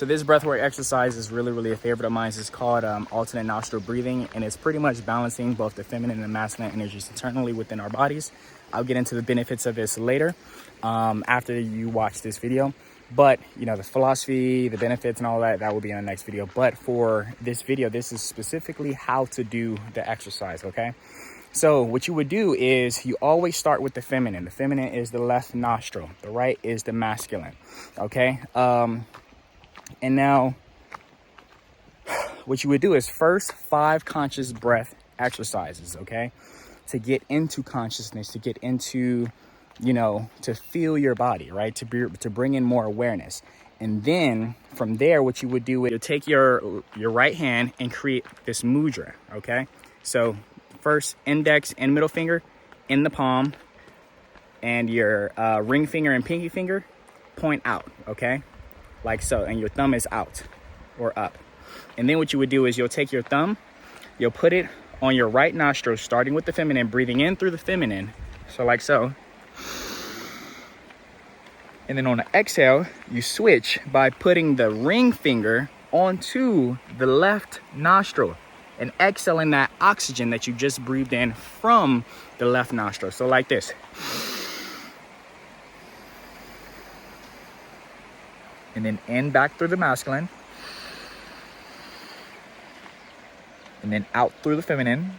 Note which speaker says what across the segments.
Speaker 1: So this breathwork exercise is really a favorite of mine. It's called alternate nostril breathing, and it's pretty much balancing both the feminine and masculine energies internally within our bodies. I'll get into the benefits of this later after you watch this video. But, you know, the philosophy, the benefits and all that will be in the next video. But for this video, this is specifically how to do the exercise, okay? So what you would do is you always start with the feminine. The feminine is the left nostril. The right is the masculine, okay? And now what you would do is first 5 conscious breath exercises, okay? To get into consciousness, to get into, you know, to feel your body, right? To bring in more awareness. And then from there, what you would do is you'll take your right hand and create this mudra, okay? So first index and middle finger in the palm, and your ring finger and pinky finger point out, okay? Like so, and your thumb is out or up. And then what you would do is you'll take your thumb, you'll put it on your right nostril, starting with the feminine, breathing in through the feminine. So like so. And then on the exhale, you switch by putting the ring finger onto the left nostril and exhaling that oxygen that you just breathed in from the left nostril. So like this. And then in back through the masculine. And then out through the feminine.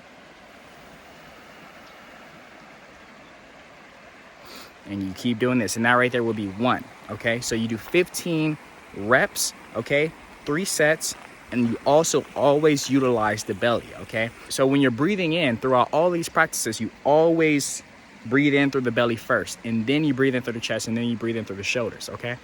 Speaker 1: And you keep doing this. And that right there will be 1, okay? So you do 15 reps, okay? 3 sets. And you also always utilize the belly, okay? So when you're breathing in throughout all these practices, you always breathe in through the belly first. And then you breathe in through the chest, and then you breathe in through the shoulders, okay?